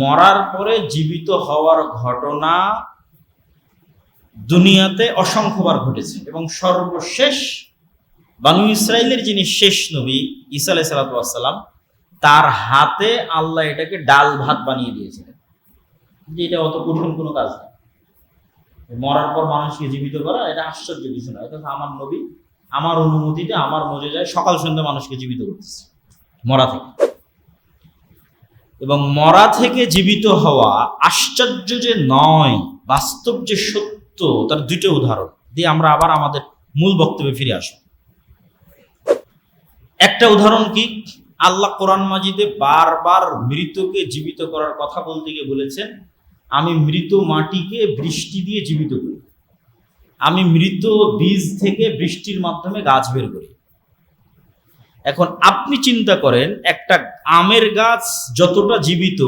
মরার পরে জীবিত হওয়ার ঘটনা দুনিয়াতে অসংখ্যবার ঘটেছে, এবং সর্বশেষ বানু ইসরাইলের যিনি শেষ নবী ঈসা আলাইহিস সালাম, তার হাতে আল্লাহ এটাকে ডাল ভাত বানিয়ে দিয়েছিলেন। যে এটা অত কঠিন কোনো কাজ না, মরার পর মানুষকে জীবিত করা এটা আশ্চর্য কিছু না। এটা আমার নবী আমার অনুমতিতে আমার মুজিজায় সকাল সন্ধ্যা মানুষকে জীবিত করতেছে মরা থেকে। এবং মরা থেকে জীবিত হওয়া আশ্চর্য যে নয়, বাস্তব যে সত্য, তার দুটো উদাহরণ দিয়ে আমরা আবার আমাদের মূল বক্তব্যে ফিরে আসব। একটা উদাহরণ কি, আল্লাহ কোরআন মাজিদে বারবার মৃতকে জীবিত করার কথা বলতে গিয়ে বলেছেন, আমি মৃত মাটিকে বৃষ্টি দিয়ে জীবিত করি, আমি মৃত বীজ থেকে বৃষ্টির মাধ্যমে গাছ বের করি। এখন আপনি চিন্তা করেন, একটা আমের গাছ যতটা জীবিত,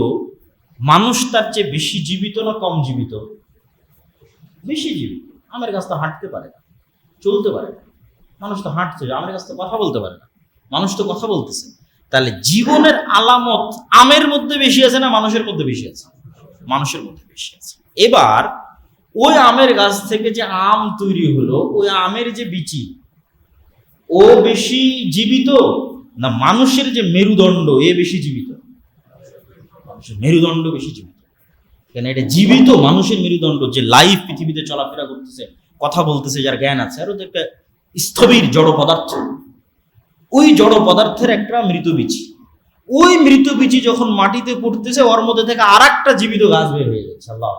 মানুষ তার চেয়ে বেশি জীবিত না কম জীবিত? বেশি জীবিত। আমের গাছ তো হাঁটতে পারে না, চলতে পারে না, মানুষ তো হাঁটছে, আমের গাছ তো কথা বলতে পারে না, মানুষ তো কথা বলতেছে। তাহলে জীবনের আলামত আমের মধ্যে বেশি আছে না মানুষের মধ্যে বেশি আছে? মানুষের মধ্যে বেশি আছে। এবার ওই আমের গাছ থেকে যে আম তৈরি হলো, ওই আমের যে বিচি, ও বেশি জীবিত না মানুষের যে মেরুদণ্ড এ বেশি জীবিত? মানুষের মেরুদণ্ড বেশি জীবিত। কেন? এটা জীবিত মানুষের মেরুদণ্ড, যে লাইফ পৃথিবীতে চলাফেরা করতেছে, কথা বলতেছে, যার জ্ঞান আছে, আর একটা স্থবির জড় পদার্থ, ওই জড় পদার্থের একটা মৃত বিচি। ওই মৃত বিচি যখন মাটিতে পড়তেছে, ওর মধ্যে থেকে আর একটা জীবিত গাছ বের হয়ে যাচ্ছে। আল্লাহ!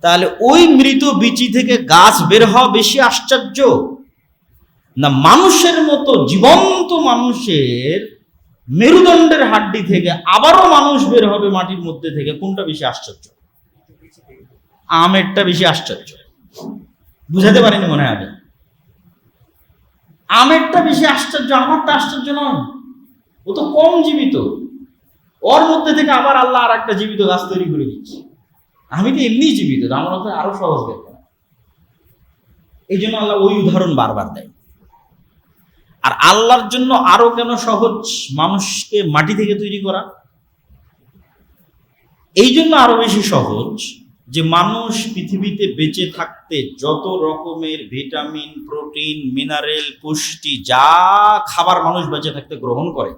তাহলে ওই মৃত বিচি থেকে গাছ বের হওয়া বেশি আশ্চর্য না মানুষের মতো জীবন্ত মানুষের মেরুদণ্ডের হাড্ডি থেকে আবারও মানুষ বের হবে মাটির মধ্যে থেকে? কোনটা বেশি আশ্চর্য? আমেরটা বেশি আশ্চর্য। বুঝাতে পারিনি মনে হয়? আমেরটা বেশি আশ্চর্য, আমারটা আশ্চর্য নয়। ও তো কম জীবিত, ওর মধ্যে থেকে আবার আল্লাহ আর একটা জীবিত গাছ তৈরি করে দিচ্ছে। আমি তো এমনি জীবিত, আমার মতো আরো সহজ ব্যাপার। এই জন্য আল্লাহ ওই উদাহরণ বারবার দেয়। আর আল্লাহর জন্য আরো কেন সহজ মানুষকে মাটি থেকে তৈরি করা? এই জন্য আরো বেশি সহজ যে মানুষ পৃথিবীতে বেঁচে থাকতে যত রকমের ভিটামিন, প্রোটিন, মিনারেল, পুষ্টি, যা খাবার মানুষ বেঁচে থাকতে গ্রহণ করে,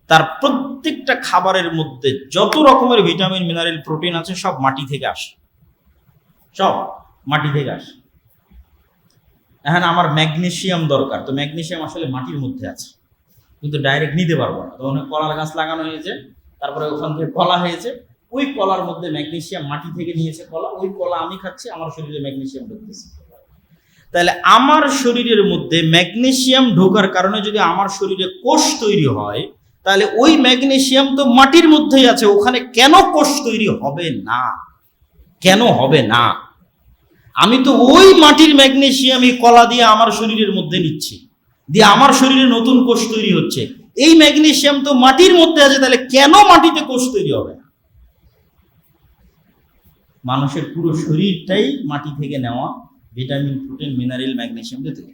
তার প্রত্যেকটা খাবারের মধ্যে যত রকমের ভিটামিন, মিনারেল, প্রোটিন আছে সব মাটি থেকে আসে, সব মাটি থেকে আসে। এখন আমার ম্যাগনেসিয়াম দরকার, তো ম্যাগনেসিয়াম আসলে মাটির মধ্যে আছে, কিন্তু ডাইরেক্ট নিতে পারবো না। তো অনেক কলার গাছ লাগানো হয়েছে, তারপরে ওখান থেকে কলা হয়েছে, ওই কলার মধ্যে ম্যাগনেসিয়াম মাটি থেকে নিয়েছে কলা, ওই কলা আমি খাচ্ছি, আমার শরীরে ম্যাগনেসিয়াম ঢুকতেছে। তাহলে আমার শরীরের মধ্যে ম্যাগনেসিয়াম ঢোকার কারণে যদি আমার শরীরে কোষ তৈরি হয়, তাহলে ওই ম্যাগনেসিয়াম তো মাটির মধ্যেই আছে, ওখানে কেন কোষ তৈরি হবে না? কেন হবে না? আমি তো ওই মাটির ম্যাগনেসিয়ামই কলা দিয়ে আমার শরীরের মধ্যে নিচ্ছি, দিয়ে আমার শরীরে নতুন কোষ তৈরি হচ্ছে। এই ম্যাগনেসিয়াম তো মাটির মধ্যে আছে, তাহলে কেন মাটিতে কোষ তৈরি হবে না? মানুষের পুরো শরীরটাই মাটি থেকে নেওয়া ভিটামিন, প্রোটিন, মিনারেল, ম্যাগনেসিয়াম দিয়ে তৈরি।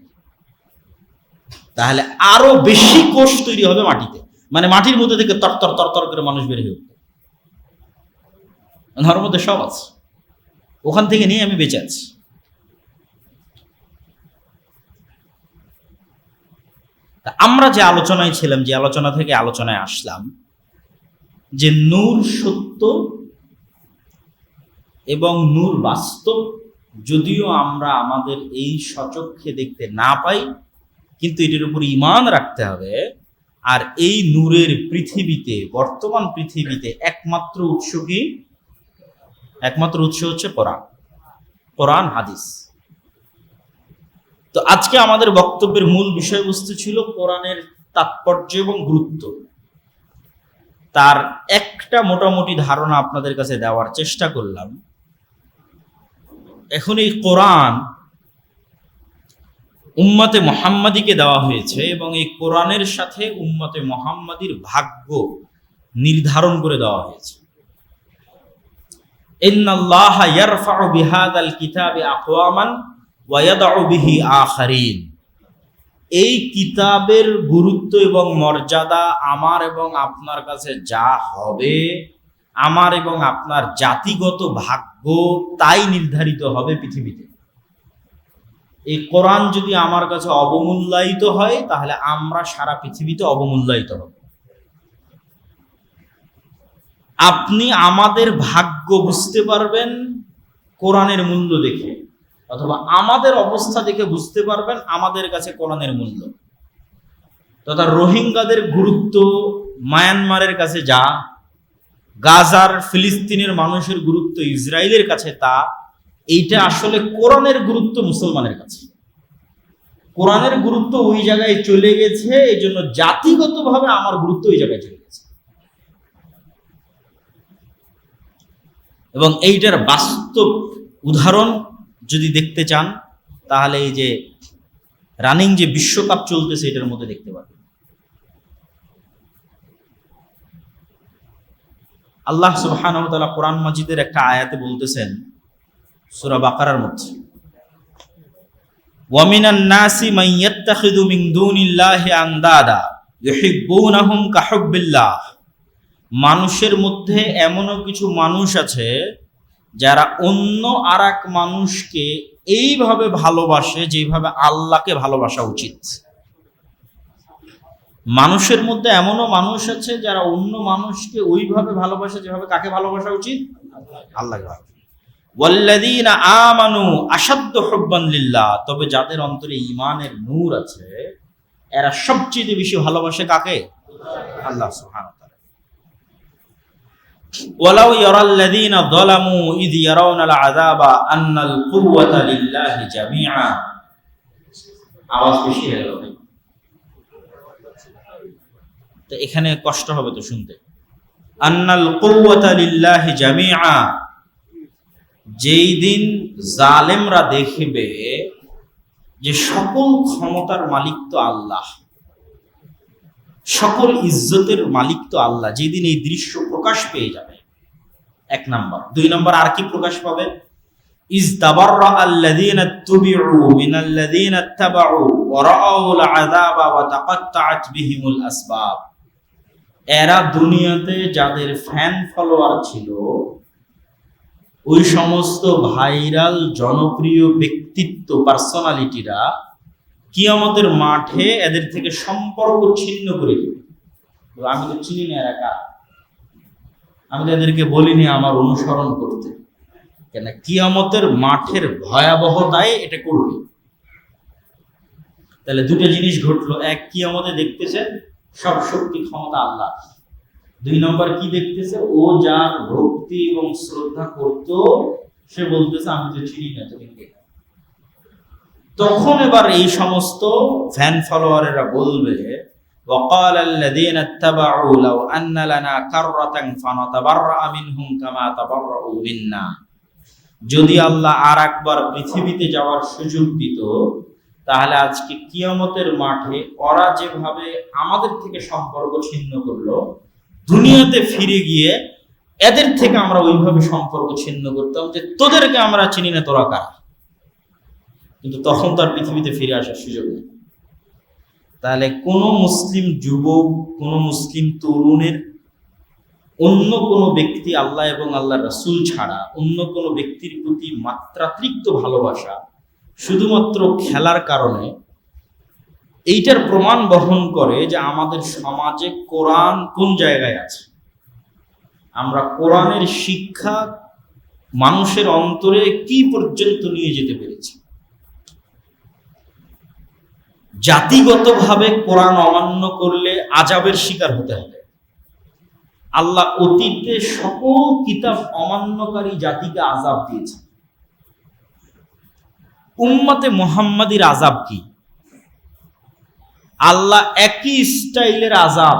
তাহলে আরো বেশি কোষ তৈরি হবে মাটিতে, মানে মাটির মধ্যে থেকে তরতর তরতর করে মানুষ বের হয়ে উঠবে। ওর মধ্যে সব আছে, ওখান থেকে নিয়ে আমি বেঁচে আছি। আমরা যে আলোচনায় ছিলাম, যে আলোচনা থেকে আলোচনায় আসলাম, যে নূর সত্য এবং নূর বাস্তব, যদিও আমরা আমাদের এই সচক্ষে দেখতে না পাই, কিন্তু এটার উপর ঈমান রাখতে হবে। আর এই নূরের পৃথিবীতে, বর্তমান পৃথিবীতে একমাত্র উৎস কি? একমাত্র উৎস হচ্ছে কোরআন, কোরআন হাদিস। তো আজকে আমাদের বক্তব্যের মূল বিষয়বস্তু ছিল কোরআনের তাৎপর্য এবং গুরুত্ব। তার একটা মোটামুটি ধারণা আপনাদের কাছে দেওয়ার চেষ্টা করলাম। এখন এই কোরআন উম্মতে মুহাম্মাদিকে দেওয়া হয়েছে, এবং এই কোরআনের সাথে উম্মতে মুহাম্মাদির ভাগ্য নির্ধারণ করে দেওয়া হয়েছে। ইন্নাল্লাহা ইয়ারফাউ বিহাদাল কিতাবি আকওয়ামান ওয়া ইয়াদউ বিহি আখারিন। এই কিতাবের গুরুত্ব এবং মর্যাদা আমার এবং আপনার কাছে যা হবে, আমার এবং আপনার জাতিগত ভাগ্য তাই নির্ধারিত হবে পৃথিবীতে। এই কোরআন যদি আমার কাছে অবমূল্যায়িত হয়, তাহলে আমরা সারা পৃথিবীতে অবমূল্যায়িত হব। আপনি আমাদের ভাগ্য বুঝতে পারবেন কোরআনের মূল্য দেখে, অথবা আমাদের অবস্থা দেখে বুঝতে পারবেন আমাদের কাছে কোরআনের মূল্য। তথা রোহিঙ্গাদের গুরুত্ব মায়ানমারের কাছে যা, গাজার ফিলিস্তিনের মানুষের গুরুত্ব ইসরায়েলের কাছে তা, এইটা আসলে কোরআনের গুরুত্ব মুসলমানের কাছে। কোরআনের গুরুত্ব ওই জায়গায় চলে গেছে, এই জন্য জাতিগতভাবে আমার গুরুত্ব ওই জায়গায় চলে গেছে। এবং এইটার বাস্তব উদাহরণ যদি দেখতে চান, তাহলে এই যে রানিং যে বিশ্বকাপ চলতেছে এটার মধ্যে দেখতে পাবেন। আল্লাহ সুবহানাহু ওয়া তাআলা কোরআন মাজিদের একটা আয়াতে বলতেছেন, সূরা বাকারার মধ্যে, ওয়া মিনান নাসি মান ইয়াত্তাখিযু মিন দুনিল্লাহি আনদাদা ইউহিব্বুনাহুম কাহুব্বিল্লাহ। মানুষের মধ্যে এমনও কিছু মানুষ আছে যারা অন্য আরেক মানুষকে এইভাবে ভালোবাসে যেভাবে আল্লাহকে ভালোবাসা উচিত। মানুষের মধ্যে এমনও মানুষ আছে যারা অন্য মানুষকে ওইভাবে ভালোবাসে যেভাবে কাকে ভালোবাসা উচিত? আল্লাহকে। ওয়াল্লাযীনা আমানু আশাদ্দু হুব্বান লিল্লাহ। তবে যাদের অন্তরে ঈমানের নূর আছে এরা সবচেয়ে বেশি ভালোবাসে কাকে? আল্লাহ সুবহানাহু ওয়া তাআলা। ওয়ালাউ ইয়ারাল্লাযীনা যালামু ইয ইয়ারাউনাল আযাবা আন্নাল কুওয়াতা লিল্লাহি জামিআ। আওয়াজ বেশি হয়ে গেল, তো এখানে কষ্ট হবে তো শুনতে। আন্নাল কুওয়াতা লিল্লাহি জামিআ। যেই দিন জালেমরা দেখবে যে সকল ক্ষমতার মালিক তো আল্লাহ, সকল ইজ্জতের মালিক তো আল্লাহ, যেদিন এই দৃশ্য প্রকাশ পেয়ে যাবে, এক নাম্বার। দুই নাম্বার আর কি প্রকাশ পাবে? ইজ তাবাররা আল্লাযীনা তুবিউ মিনাল্লাযীনা ইত্তাবাউ ওয়া রাআউল আযাবা ওয়া তাকাত্তাআত বিহিমুল আসবাব। এরা দুনিয়াতে যাদের ফ্যান ফলোয়ার ছিল, ওই সমস্ত ভাইরাল জনপ্রিয় ব্যক্তিত্ব পার্সোনালিটিরা কিয়ামতের মাঠে এদের থেকে সম্পর্ক ছিন্ন করে দেবে। আমি তো চিনি না এরা কার, আমি তো এদেরকে বলিনি আমার অনুসরণ করতে, কেন কিয়ামতের মাঠের ভয়াবহতায় এটা করবে। তাহলে দুটো জিনিস ঘটলো, এক, কিয়ামতে দেখতেছে সব শক্তি ক্ষমতা আল্লাহ। দুই নম্বর কি দেখতেছে? ও যার ভক্তি এবং শ্রদ্ধা করত সে বলতেছে আমি তো চিনি না তুমি কে। তখন এবার এই সমস্ত ফ্যান ফলোয়ারেরা বলবে, وقال الذين اتبعوا لو ان لنا كرة فنتبرأ منهم كما تبرؤوا منا। যদি আল্লাহ আর একবার পৃথিবীতে যাওয়ার সুযোগ দিত, তাহলে আজকে কিয়ামতের মাঠে ওরা যেভাবে আমাদের থেকে সম্পর্ক ছিন্ন করলো, দুনিয়াতে ফিরে গিয়ে এদের থেকে আমরা ওইভাবে সম্পর্ক ছিন্ন করতাম যে তোদেরকে আমরা চিনি না, তোরা কারা। কিন্তু তখন তো আর পৃথিবীতে ফিরে আসার সুযোগ নেই। তাহলে কোন মুসলিম যুবক, কোন মুসলিম তরুণের অন্য কোন ব্যক্তি আল্লাহ এবং আল্লাহ রাসূল ছাড়া অন্য কোন ব্যক্তির প্রতি মাত্রাতিরিক্ত ভালোবাসা শুধুমাত্র খেলার কারণে, এইটার প্রমাণ বহন করে যে আমাদের সমাজে কোরআন কোন জায়গায় আছে। আমরা কোরআনের শিক্ষা মানুষের অন্তরে কি পর্যন্ত নিয়ে যেতে পেরেছি। জাতিগতভাবে কোরআন অমান্য করলে আযাবের শিকার হতে হবে। আল্লাহ অতীতে সকল কিতাব অমান্যকারী জাতিকে আযাব দিয়েছেন। উম্মতে মুহাম্মাদীর আযাব কি? আল্লাহ একই স্টাইলের আযাব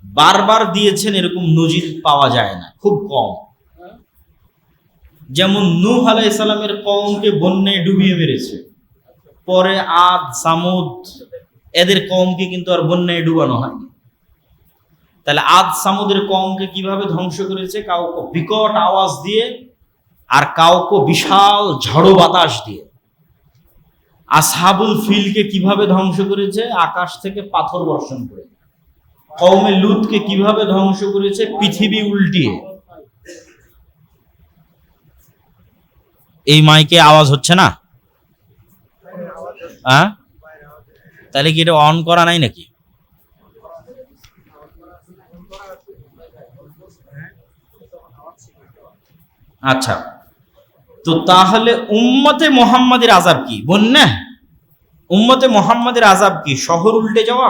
বারবার দিয়েছেন এরকম নজির পাওয়া যায় না, খুব কম। যেমন নূহ আলাইহিস সালামের কওমকে বন্যায় ডুবিয়ে মেরেছে, পরে আদ, সামুদ এদের কওমকে কিন্তু আর বন্যায় ডুবানো হয়নি। তাহলে আদ সামুদের কওমকে কিভাবে ধ্বংস করেছে? কাউকে বিকট আওয়াজ দিয়ে আর কাউকে বিশাল ঝড়ো বাতাস দিয়ে। আসহাবুল ফিলকে কিভাবে ধ্বংস করেছে? আকাশ থেকে পাথর বর্ষণ করে। কওমে লুতকে কিভাবে ধ্বংস করেছে? পৃথিবী উল্টিয়ে। এই মাইকে আওয়াজ হচ্ছে না? হ্যাঁ, তাহলে কি এটা অন করা নাই নাকি? আচ্ছা, তো তাহলে উম্মতে মুহাম্মাদের আযাব কি? বন্যা? উম্মতে মুহাম্মাদের আযাব কি? শহর উল্টে যাওয়া,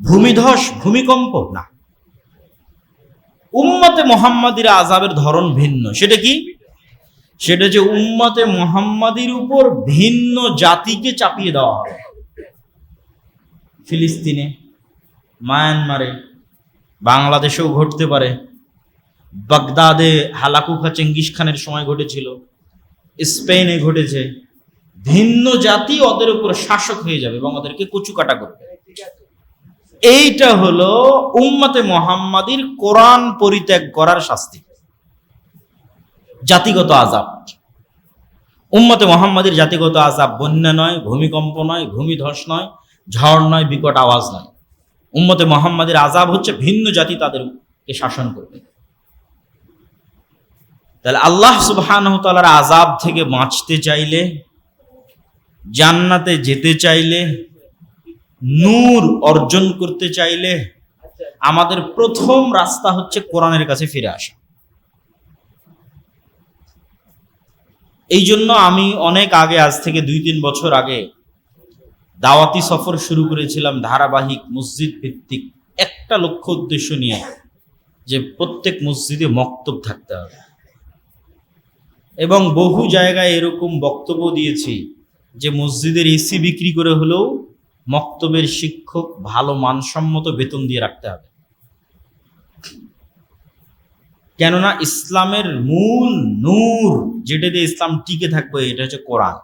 ভূমিধস, ভূমিকম্প? না, উম্মতে মুহাম্মাদের আযাবের ধরন ভিন্ন। সেটা কি? সেটা যে উম্মতে মুহাম্মাদের উপর ভিন্ন জাতিকে চাপিয়ে দেওয়া হবে। ফিলিস্তিনে, মায়ানমারে, বাংলাদেশেও ঘটতে পারে, বাগদাদে হালাকুখা চেঙ্গিস খানের সময় ঘটেছিল, স্পেনে ঘটেছে। ভিন্ন জাতি ওদের উপর শাসক হয়ে যাবে এবং ওদেরকে কুচুকাটা করবে। এইটা হলো উম্মতে মুহাম্মাদির কোরআন পরিত্যাগ করার শাস্তি, জাতিগত আযাব। উম্মতে মুহাম্মাদির জাতিগত আযাব বন্যা নয়, ভূমিকম্প নয়, ভূমিধস নয়, ঝড় নয়, বিকট আওয়াজ নয়। উম্মতে মুহাম্মাদের আযাব হচ্ছে ভিন্ন জাতি তাদেরকে শাসন করবে। তাহলে আল্লাহ সুবহানাহু ওয়া তাআলার আযাব থেকে বাঁচতে চাইলে, জান্নাতে যেতে চাইলে, নূর অর্জন করতে চাইলে আমাদের প্রথম রাস্তা হচ্ছে কোরআনের কাছে ফিরে আসা। এই জন্য আমি অনেক আগে, আজ থেকে 2-3 বছর আগে দাওয়াতি সফর শুরু করেছিলাম, ধারাবাহিক মসজিদ ভিত্তিক, একটা লক্ষ্য উদ্দেশ্য নিয়ে, যে প্রত্যেক মসজিদে মক্তব থাকতে হবে। এবং বহু জায়গায় এরকম বক্তব্য দিয়েছি যে মসজিদের এসি বিক্রি করে হলেও মক্তবের শিক্ষক ভালো মানসম্মত বেতন দিয়ে রাখতে হবে। কেননা ইসলামের মূল নূর, যেটা দিয়ে ইসলাম টিকে থাকবে, এটা হচ্ছে কোরআন।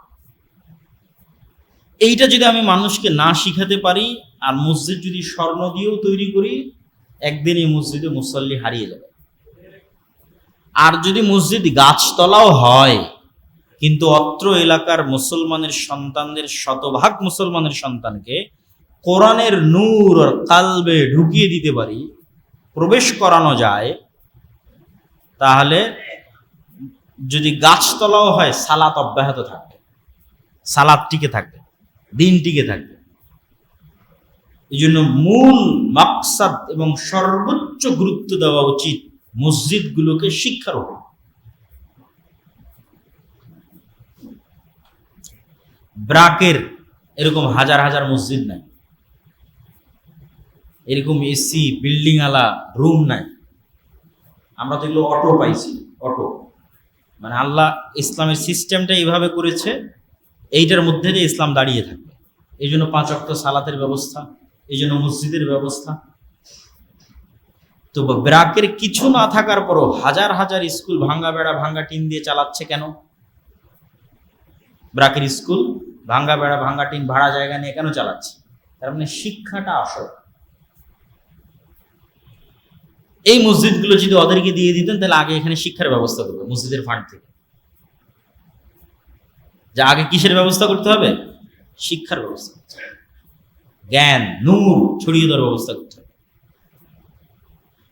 এইটা যদি আমি মানুষকে না শিখাতে পারি, আর মসজিদ যদি স্বর্ণ দিয়েও তৈরি করি, একদিন এই মসজিদে মুসল্লি হারিয়ে যাবে। আর যদি মসজিদ গাছতলাও হয়, কিন্তু অত্র এলাকার মুসলমানের সন্তানদের, শতভাগ মুসলমানের সন্তানকে কোরআনের নূর আর কালবে ঢুকিয়ে দিতে পারি, প্রবেশ করানো যায়, তাহলে যদি গাছতলাও হয়, সালাত অব্যাহত থাকবে, সালাত টিকে থাকবে, দিন টিকে থাকবে। এই জন্য মূল মাকসাদ এবং সর্বোচ্চ গুরুত্ব দেওয়া উচিত মসজিদগুলোকে শিক্ষার উপর। ব্রাকের এরকম হাজার হাজার মসজিদ নাই, এরকম এসি বিল্ডিং আলা রুম নাই। আমরা তো এগুলো অটো পাইছি, অটো মানে আল্লাহ ইসলামের সিস্টেমটা এইভাবে করেছে, এইটার মধ্যে দিয়ে ইসলাম দাঁড়িয়ে থাকবে। এই জন্য 5 ওয়াক্ত সালাতের ব্যবস্থা, এই জন্য মসজিদের ব্যবস্থা। তো ব্রাকের কিছু না থাকার পরও হাজার হাজার স্কুল ভাঙ্গা বেড়া, ভাঙ্গা টিন দিয়ে চালাচ্ছে কেন? ব্রাকের স্কুল ভাঙ্গা বেড়া, ভাঙ্গা টিন, ভাড়া জায়গা নিয়ে কেন চালাচ্ছে? তার মানে শিক্ষাটা আসল। এই মসজিদগুলো যদি ওদেরকে দিয়ে দিতেন, তাহলে আগে এখানে শিক্ষার ব্যবস্থা করবে মসজিদের ফান্ড থেকে। যে আগে কিসের ব্যবস্থা করতে হবে? শিক্ষার ব্যবস্থা, জ্ঞান নূর ছড়িয়ে দেওয়ার ব্যবস্থা করতে হবে।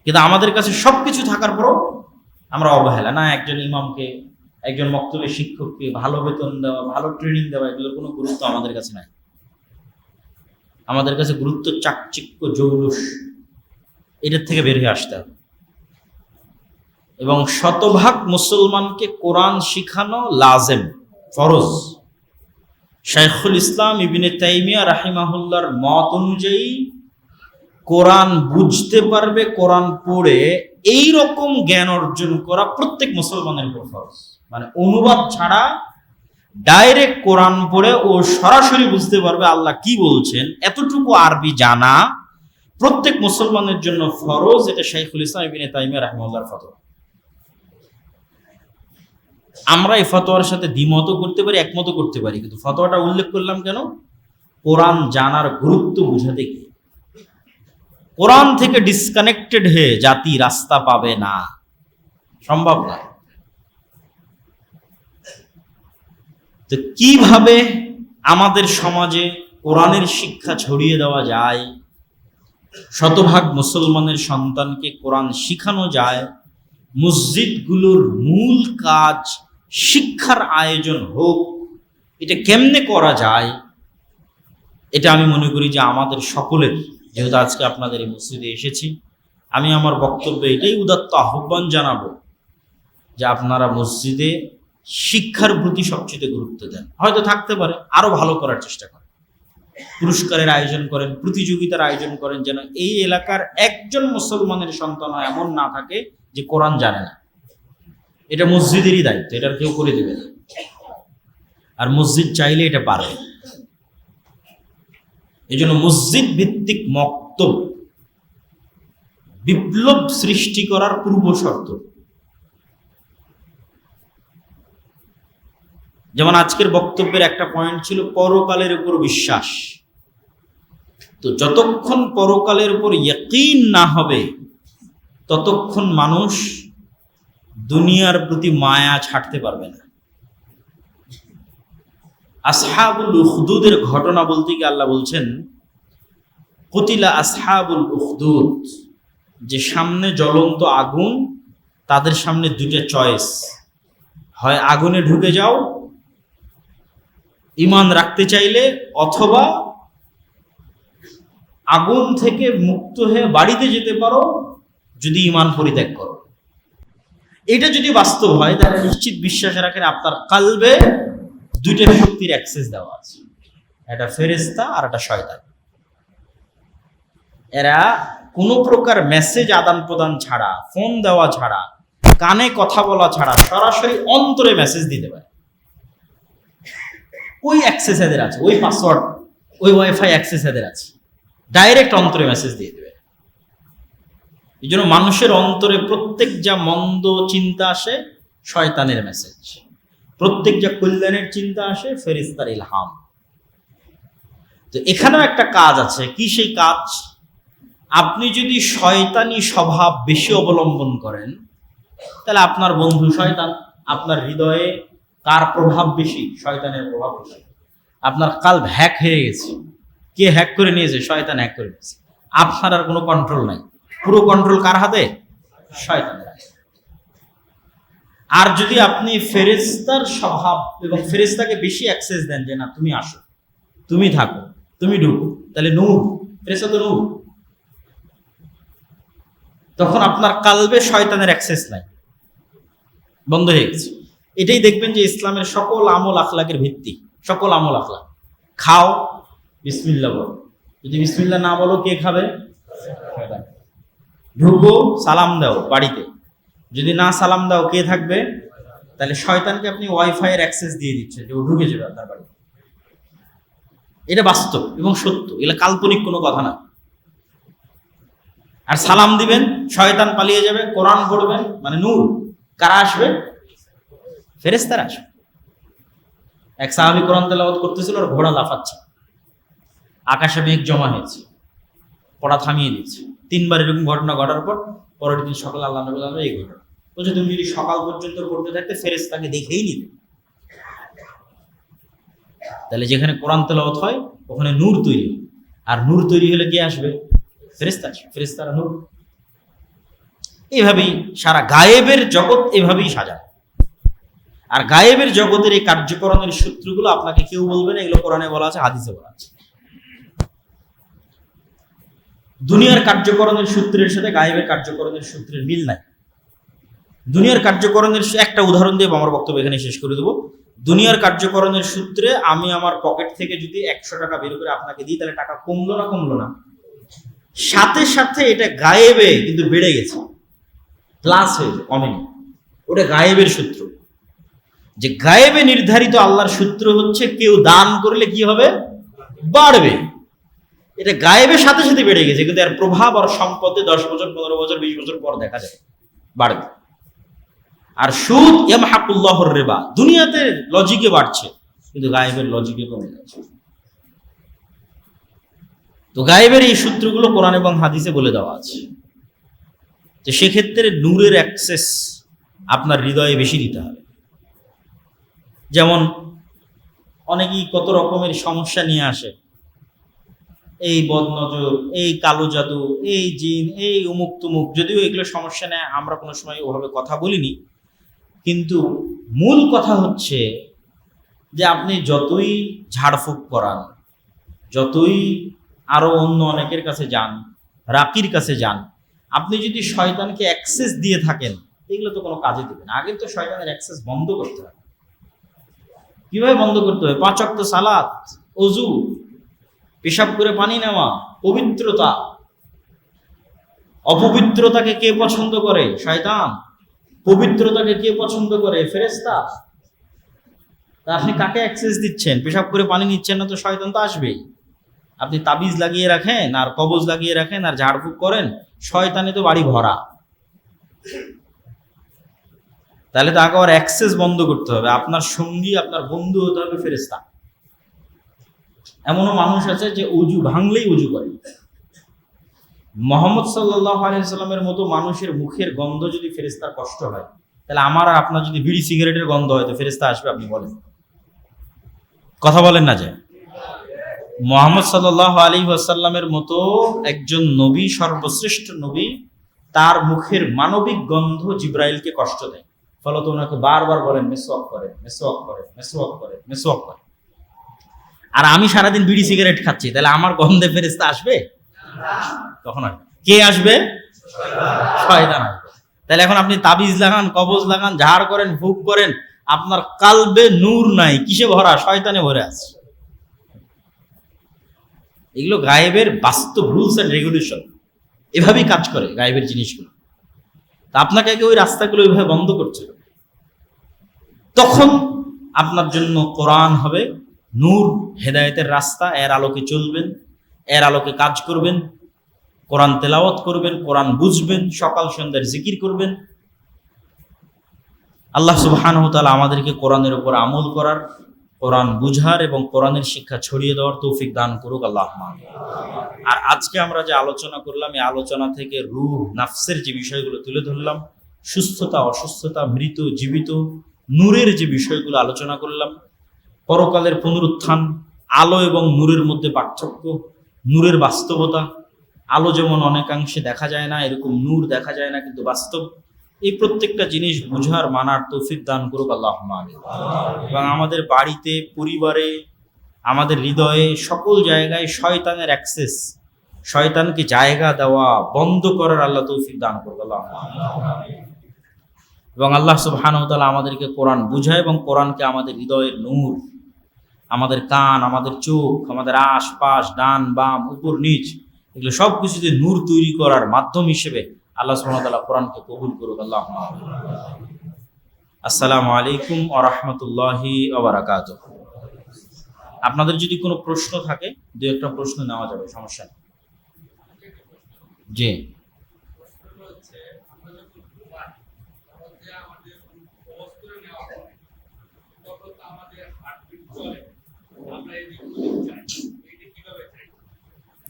কিন্তু আমাদের কাছে সবকিছু থাকার পরও আমরা অবহেলা। না, একজন ইমামকে, একজন মক্তবের শিক্ষককে ভালো বেতন দেওয়া, ভালো ট্রেনিং দেওয়া, এগুলোর কোনো গুরুত্ব আমাদের কাছে নাই। আমাদের কাছে গুরুত্ব চাকচিক্য, জৌলুস, এটার থেকে বের হয়ে আসতে হবে। এবং শতভাগ মুসলমানকে কোরআন শিখানো লাজেম, ফরজ। শাইখুল ইসলাম ইবনে তাইমিয়া রাহিমাহুল্লাহর মত অনুযায়ী কোরআন বুঝতে পারবে, কোরআন পড়ে এই রকম জ্ঞান অর্জন করা প্রত্যেক মুসলমানের উপর ফরজ। মানে অনুবাদ ছাড়া ডাইরেক্ট কোরআন পড়ে ও সরাসরি বুঝতে পারবে আল্লাহ কি বলছেন, এতটুকু আরবি জানা প্রত্যেক মুসলমানের জন্য ফরজ। এটা শাইখুল ইসলাম ইবনে তাইমিয়া রাহিমাহুল্লাহর ফতোয়া। আমরা এই ফতোয়ার সাথে দ্বিমত করতে পারি, একমত করতে পারি, কিন্তু ফতোয়াটা উল্লেখ করলাম কেন? কোরআন জানার গুরুত্ব বুঝাতে গিয়ে। কোরআন থেকে ডিসকানেক্টেড হয়ে জাতি রাস্তা পাবে না, সম্ভব না। তো কিভাবে আমাদের সমাজে কোরআনের শিক্ষা ছড়িয়ে দেওয়া যায়, শতভাগ মুসলমানের সন্তানকে কোরআন শিখানো যায়, মসজিদগুলোর মূল কাজ শিক্ষার আয়োজন হোক। এটা কেমনে করা যায়, এটা আমি মনে করি যে আমাদের সকলের, যেহেতু আজকে আপনাদের এই মসজিদে এসেছি, আমি আমার বক্তব্যে এটাই উদাত্ত আহ্বান জানাবো যে আপনারা মসজিদে শিক্ষার প্রতি সবচেয়ে গুরুত্ব দেন। হয়তো থাকতে পারে আরো ভালো করার চেষ্টা করেন, পুরস্কারের আয়োজন করেন, প্রতিযোগিতার আয়োজন করেন, যেন এই এলাকার একজন মুসলমানের সন্তান এমন না থাকে যে কোরআন জানে না। এটা মসজিদেরই দায়িত্ব, এটা কেউ করে দেবে না। আর মসজিদ চাইলে এটা পারবে। এই জন্য মসজিদ ভিত্তিক মক্তব বিপ্লব সৃষ্টি করার পূর্ব শর্ত। যেমন আজকের বক্তব্যের একটা পয়েন্ট ছিল পরকালের উপর বিশ্বাস। তো যতক্ষণ পরকালের উপর ইয়াকিন না হবে ততক্ষণ মানুষ দুনিয়ার প্রতি মায়া ছাড়তে পারবে না। আসহাবুল উখদুদের ঘটনা বলতে গিয়ে আল্লাহ বলছেন, কুতিলা আসহাবুল উখদুদ, যে সামনে জ্বলন্ত আগুন, তাদের সামনে দুইটা চয়েস, হয় আগুনে ঢুকে যাও ঈমান রাখতে চাইলে, অথবা আগুন থেকে মুক্ত হয়ে বাড়িতে যেতে পারো যদি ঈমান পরিত্যাগ করো। এটা যদি বাস্তব হয় তাহলে নিশ্চিত বিশ্বাস রাখেন আপনার কালবে দুইটা শক্তির অ্যাক্সেস দেওয়া আছে, একটা ফেরেশতা আর একটা শয়তান। এরা কোনো প্রকার মেসেজ আদান প্রদান ছাড়া, ফোন দেওয়া ছাড়া, কানে কথা বলা ছাড়া সরাসরি অন্তরে মেসেজ দিতে পারে। ওই অ্যাক্সেস এদের আছে, ওই পাসওয়ার্ড, ওই ওয়াইফাই অ্যাক্সেস এদের আছে, ডাইরেক্ট অন্তরে মেসেজ দিয়ে দেবে। এই জন্য মানুষের অন্তরে প্রত্যেক যা মন্দ চিন্তা আসে শয়তানের মেসেজ, প্রত্যেক যা কল্যাণের চিন্তা আসে ফেরেশতার ইলহাম। তো এখানেও একটা কাজ আছে। কি সেই কাজ? আপনি যদি শয়তানি স্বভাব বেশি অবলম্বন করেন তাহলে আপনার বন্ধু শয়তান। আপনার হৃদয়ে কার প্রভাব বেশি? শয়তানের প্রভাব বেশি। আপনার কালব হ্যাক হয়ে গেছে। কে হ্যাক করে নিয়েছে? শয়তান হ্যাক করে নিয়েছে। আপনার আর কোনো কন্ট্রোল নাই, পুরো কন্ট্রোল কার হাতে? শয়তানের হাতে। আর যদি আপনি ফেরেশতার স্বভাব এবং ফেরেশতাকে বেশি অ্যাক্সেস দেন, যে না তুমি আসো, তুমি থাকো, তুমি ঢুকো, তাহলে নূর, ফেরেশতা তো নূর, তখন আপনার কালবে শয়তানের অ্যাক্সেস নাই, বন্ধ হয়ে গেছে। এটাই দেখবেন যে ইসলামের সকল আমল আখলাকের ভিত্তি। সকল আমল আখলাক, খাও বিসমিল্লাহ বলো, যদি বিসমিল্লাহ না বলো কে খাবে? ঢুকো সালাম দাও বাড়িতে, যদি না সালাম দাও কে থাকবে? তাহলে শয়তানকে আপনি ওয়াইফাই এর অ্যাক্সেস দিয়ে দিচ্ছেন যে ও ঢুকে যাবে আপনার বাড়িতে। এটা বাস্তব এবং সত্য, এগুলো কাল্পনিক কোনো কথা না। আর সালাম দিবেন, শয়তান পালিয়ে যাবে, কোরআন পড়বেন, মানে নূর, কারা আসবে? ফেরেশতারা আসবে। এক সাহাবী কোরআন তেলাওয়াত করতেছিল আর ঘোড়া লাফাচ্ছে, আকাশে মেঘ জমা হয়েছে, পড়া থামিয়ে দিচ্ছে। 3 বার এরকম ঘটনা ঘটার পর পরের দিন সকালে আল্লাহ নবী বললেন এই ঘটনা। বলছে তুমি যদি সকাল পর্যন্ত পড়তে থাকতে ফেরেশতাকে দেখেই নিতে। তাহলে যেখানে কোরআন তেলাওয়াত হয় ওখানে নূর তৈরি হয়, আর নূর তৈরি হলে কে আসবে? ফেরেশতা আসবে, ফেরেশতারা নূর। এইভাবেই সারা গায়েবের জগৎ এভাবেই সাজায়। আর গায়েবের জগতের এই কার্যকরণের সূত্রগুলো আপনাকে কেউ বলবে না, এগুলো কোরআনে বলা আছে, হাদিসে বলা আছে। দুনিয়ার কার্যকরণের সূত্রের সাথে গায়েবের কার্যকরণের সূত্রের মিল নাই। দুনিয়ার কার্যকরণের একটা উদাহরণ দিয়ে আমার বক্তব্য এখানে শেষ করে দেবো। দুনিয়ার কার্যকরণের সূত্রে আমি আমার পকেট থেকে যদি 100 টাকা বের করে আপনাকে দিই, তাহলে টাকা কমলো না? কমলো না? সাথে সাথে এটা গায়েবে কিন্তু বেড়ে গেছে, প্লাস হয়েছে, কমেনি। ওটা গায়েবের সূত্র। যে গায়েবে নির্ধারিত আল্লাহর সূত্র হচ্ছে কেউ দান করলে কি হবে? বাড়বে। এটা গায়েবের সাথে সাথে বেড়ে গেছে, কিন্তু এর প্রভাব আর সম্পদে 10 বছর 15 বছর 20 বছর পর দেখা যায় বাড়বে। আর সুদ ইয়ামহাকুল্লাহুর রিবা, দুনিয়াতে লজিকে বাড়ছে কিন্তু গায়েবের লজিকে কমে যাচ্ছে। তো গায়েবের এই সূত্রগুলো কোরআন এবং হাদিসে বলে দেওয়া আছে। যে সেক্ষেত্রে নূরের অ্যাক্সেস আপনার হৃদয়ে বেশি দিতে হবে। যেমন অনেকেই কত রকমের সমস্যা নিয়ে আসে, এই বদনজর, এই কালো জাদু, এই জিন, এই উমুক তুমুক। যদিও এগুলো সমস্যা নেয়, আমরা কোনো সময় ওভাবে কথা বলিনি, কিন্তু মূল কথা হচ্ছে যে আপনি যতই ঝাড়ফুঁক করান, যতই আরো অন্য অনেকের কাছে যান, রাকির কাছে যান, আপনি যদি শয়তানকে অ্যাক্সেস দিয়ে থাকেন, এগুলো তো কোনো কাজে দেবে না। আগে তো শয়তানের অ্যাক্সেস বন্ধ করতে হবে। কিভাবে বন্ধ করতে হবে? 5 ওয়াক্ত সালাত, ওযু, পেশাব করে পানি নেওয়া, পবিত্রতা। অপবিত্রতাকে কে পছন্দ করে? শয়তান। পবিত্রতাকে কে পছন্দ করে? ফেরেশতা। তা আপনি কাকে অ্যাক্সেস দিচ্ছেন? পেশাব করে পানি নিচ্ছেন না তো শয়তান তো আসবেই। আপনি তাবিজ লাগিয়ে রাখেন আর কবজ লাগিয়ে রাখেন আর ঝাড়ফুঁক করেন, শয়তানে তো বাড়ি ভরা। তাহলে তো আগে ওর অ্যাক্সেস বন্ধ করতে হবে। আপনার সঙ্গী, আপনার বন্ধু হতে হবে ফেরেশতা। এমনও মানুষ আছে যে উজু ভাঙলেই উজু করে। মুহাম্মদ সাল্লাল্লাহু আলাইহি সাল্লামের মতো মানুষের মুখের গন্ধ যদি ফেরেশতার কষ্ট হয়, তাহলে আমার আর আপনার যদি বিড়ি সিগারেটের গন্ধ হয় তো ফেরেশতা আসবে? আপনি বলেন, কথা বলেন না? যে মুহাম্মদ সাল্লাল্লাহু আলাইহি ওয়াসাল্লামের মতো একজন নবী, সর্বশ্রেষ্ঠ নবী, তার মুখের মানবিক গন্ধ জিব্রাইলকে কষ্ট দেয়, ফলত ওনাকে বারবার বলেন মেসওয়াক করেন, মেসওয়াক করেন, মেসওয়াক করেন, মেসওয়াক করেন। আর আমি সারাদিন বিড়ি সিগারেট খাচ্ছি, তাহলে আমার গন্ধে ফেরেশতা আসবে? তখন আসবে কে? আসবে শয়তান আসবে। তাহলে এখন আপনি তাবিজ লাগান, কবজ লাগান, ঝাড় করেন, ফুঁক করেন, আপনার কালবে নূর নাই, কিসে ভরা? শয়তানে ভরে আছে। এগুলো গায়েবের বাস্তব রুলস এন্ড রেগুলেশন, এভাবেই কাজ করে গায়েবের জিনিসগুলো। তা আপনাকে আগে ওই রাস্তাগুলো ওইভাবে বন্ধ করছে, তখন আপনার জন্য কোরআন হবে নূর, হেদায়েতের রাস্তা। এর আলোকে চলবেন, এর আলোকে কাজ করবেন, কোরআন তেলাওয়াত করবেন, কোরআন বুঝবেন, সকাল সন্ধ্যার জিকির করবেন। আল্লাহ সুবহানাহু ওয়া তাআলা আমাদেরকে কোরআনের উপর আমল করার, কোরআন বুঝার এবং কোরআনের শিক্ষা ছড়িয়ে দেওয়ার তৌফিক দান করুক আল্লাহুম্মা আমিন। আর আজকে আমরা যে আলোচনা করলাম, এই আলোচনা থেকে রূহ, নাফসের যে বিষয়গুলো তুলে ধরলাম, সুস্থতা, অসুস্থতা, মৃত, জীবিত, নূরের যে বিষয়গুলো আলোচনা করলাম, পরকালের পুনরুত্থান, আলো এবং নূরের মধ্যে পার্থক্য, নূরের বাস্তবতা, আলো যেমন অনেকাংশে দেখা যায় না, এরকম নূর দেখা যায় না কিন্তু বাস্তব, এই প্রত্যেকটা জিনিস বুঝার, মানার তৌফিক দান করুক আল্লাহুম্মা আমিন। এবং আমাদের বাড়িতে, পরিবারে, আমাদের হৃদয়ে, সকল জায়গায় শয়তানের অ্যাক্সেস, শয়তানকে জায়গা দেওয়া বন্ধ করার আল্লাহ তৌফিক দান করুক আল্লাহুম্মা আমিন। এবং আল্লাহ সুবহানাহু ওয়া তাআলা আমাদেরকে কোরআন বুঝায় এবং কোরআনকে আমাদের হৃদয়ের নূর, আমাদের কান, আমাদের চোখ, আমাদের আশপাশ, ডান বাম, উপর নিচ, এগুলো সব কিছুতে নূর তৈরি করার মাধ্যম হিসেবে আল্লাহ সুবহানাহু ওয়া তাআলা কোরআনকে কবুল করুক আল্লাহুম্মা আমিন। আসসালামু আলাইকুম ওয়া রাহমাতুল্লাহি ওয়া বারাকাতুহু। আপনাদের যদি কোনো প্রশ্ন থাকে, দু একটা প্রশ্ন নেওয়া যাবে, সমস্যা নেই। জি,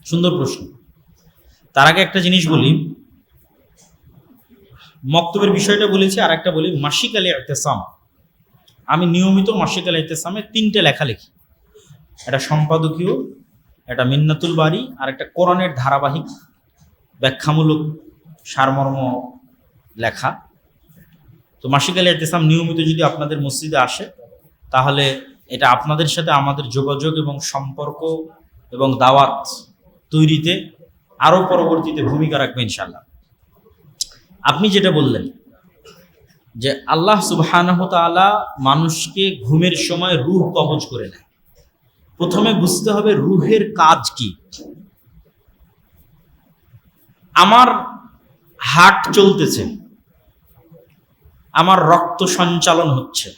সুন্দর প্রশ্ন। তার আগে একটা জিনিস বলি, মক্তবের বিষয়টা বলেছি, আর একটা বলি মাসিক আল ইতিসাম। আমি নিয়মিত মাসিক আল ইতিসামে 3টে লেখা লিখি, একটা সম্পাদকীয়, একটা মিন্নাতুল বারি, আর একটা কোরআনের ধারাবাহিক ব্যাখ্যামূলক সারমর্ম লেখা। তো মাসিক আল ইতিসাম নিয়মিত যদি আপনাদের মসজিদে আসে, তাহলে এটা আপনাদের সাথে আমাদের যোগাযোগ এবং সম্পর্ক এবং দাওয়াত তৈরিতে আরো পরবর্তীতে ভূমিকা রাখবে ইনশাআল্লাহ। আপনি যেটা বললেন যে আল্লাহ সুবহানাহু ওয়া তাআলা মানুষকে ঘুমের সময় রূহ কবজ করে নেয়, প্রথমে বুঝতে হবে রূহের কাজ কি। আমার হার্ট চলতেছে, আমার রক্ত সঞ্চালন হচ্ছে,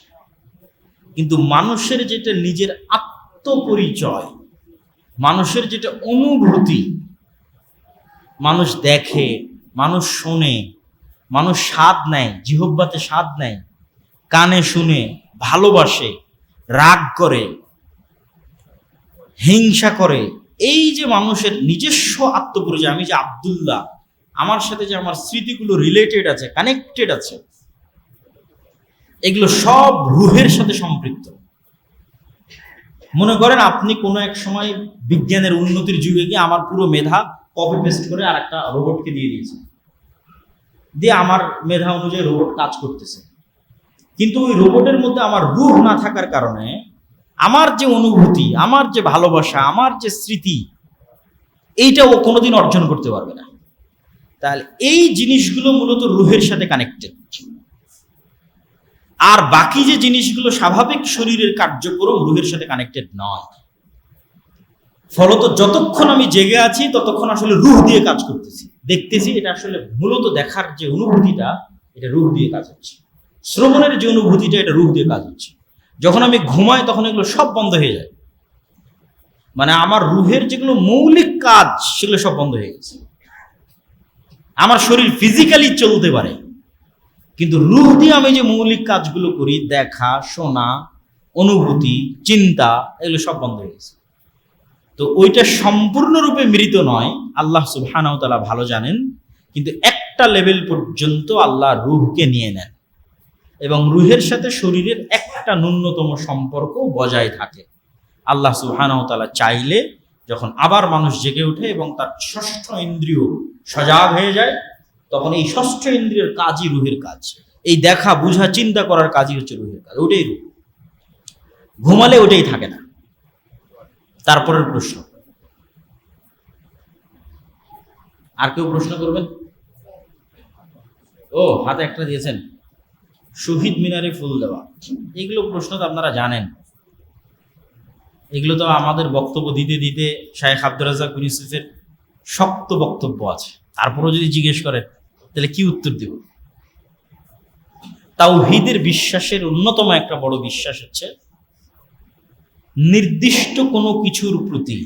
কিন্তু মানুষের যেটা নিজের আত্মপরিচয়, মানুষের যেটা অনুভূতি, মানুষ দেখে, মানুষ শোনে, মানুষ স্বাদ নেয়, জিহ্বাতে স্বাদ নেয়, কানে শুনে, ভালোবাসে, রাগ করে, হিংসা করে, এই যে মানুষের নিজস্ব আত্মপরিচয়, আমি যে আব্দুল্লাহ, আমার সাথে যে আমার স্মৃতিগুলো রিলেটেড আছে, কানেক্টেড আছে, এগুলো সব রূহের সাথে সম্পৃক্ত। মনে করেন আপনি কোনো এক সময় বিজ্ঞানের উন্নতির যুগে গিয়ে আমার পুরো মেধা কপি পেস্ট করে আর একটা রোবটকে দিয়ে দিয়েছে, দিয়ে আমার মেধা অনুযায়ী রোবট কাজ করতেছে। কিন্তু ওই রোবটের মধ্যে আমার রূহ না থাকার কারণে আমার যে অনুভূতি, আমার যে ভালোবাসা, আমার যে স্মৃতি, এইটা ও কোনোদিন অর্জন করতে পারবে না। তাহলে এই জিনিসগুলো মূলত রূহের সাথে কানেক্টেড। আর বাকি যে জিনিসগুলো স্বাভাবিক শরীরের কার্যক্রম রূহের সাথে কানেক্টেড নয়। ফলত যতক্ষণ আমি জেগে আছি ততক্ষণ আসলে রূহ দিয়ে কাজ করতেছি, দেখতেছি। এটা আসলে মূলত দেখার যে অনুভূতিটা, এটা রূহ দিয়ে কাজ হচ্ছে। শ্রবণের যে অনুভূতিটা, এটা রূহ দিয়ে কাজ হচ্ছে। যখন আমি ঘুমাই তখন এগুলো সব বন্ধ হয়ে যায়, মানে আমার রূহের যেগুলো মৌলিক কাজ সেগুলো সব বন্ধ হয়ে গেছে। আমার শরীর ফিজিক্যালি চলতে পারে, কিন্তু রূহ দিয়ে আমি যে মৌলিক কাজগুলো করি, দেখা, শোনা, অনুভূতি, চিন্তা, এগুলো সব বন্ধ হয়ে গেছে। তো ওইটা সম্পূর্ণরূপে মৃত নয়, আল্লাহ সুবহানাহু ওয়া তাআলা ভালো জানেন। কিন্তু একটা লেভেল পর্যন্ত আল্লাহ রূহকে নিয়ে নেন এবং রূহের সাথে শরীরের একটা ন্যূনতম সম্পর্ক বজায় থাকে। আল্লাহ সুবহানাহু ওয়া তাআলা চাইলে যখন আবার মানুষ জেগে ওঠে এবং তার ষষ্ঠ ইন্দ্রিয় সজাগ হয়ে যায়, তখন এই ষষ্ঠ ইন্দ্রিয়ের কাজই রূহের কাজ। এই দেখা, বুঝা, চিন্তা করার কাজই হচ্ছে রূহের কাজ। ওটাই রূহ। ঘুমালে ওটাই থাকে না। তারপরের প্রশ্ন, আর কেউ প্রশ্ন করবেন? ও, হাতে একটা দিয়েছেন, শহীদ মিনারে ফুল দেওয়া। এগুলো প্রশ্ন তো আপনারা জানেন, এগুলো তো আমাদের বক্তব্য দিতে দিতে শায়েখ আব্দুর রাজ্জাক বিন ইউসুফের শক্ত বক্তব্য আছে। তারপরও যদি জিজ্ঞেস করেন তাহলে কি উত্তর দেব? তাওহীদের বিশ্বাসের অন্যতম একটা বড় বিশ্বাস হচ্ছে নির্দিষ্ট কোনো কিছুর প্রতি,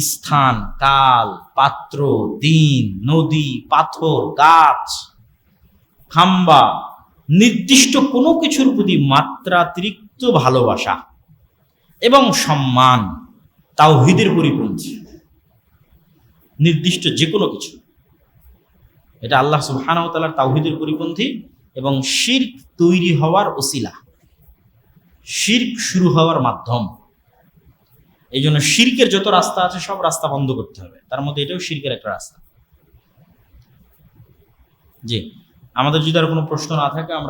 স্থান, কাল, পাত্র, দিন, নদী, পাথর, গাছ, খাম্বা, নির্দিষ্ট কোনো কিছুর প্রতি মাত্রাতিরিক্ত ভালোবাসা এবং সম্মান তাওহীদের পরিপন্থী। নির্দিষ্ট যে কোনো কিছু, এটা আল্লাহ সুবহানাহু ওয়া তাআলার তাওহীদের পরিপন্থী এবং শিরক তৈরি হওয়ার ওসিলা, শিরক শুরু হওয়ার মাধ্যম। এই জন্য শিরকের যত রাস্তা আছে সব রাস্তা বন্ধ করতে হবে, তার মধ্যে এটাও শিরকের একটা রাস্তা। জি, আমাদের যদি আর কোনো প্রশ্ন না থাকে আমরা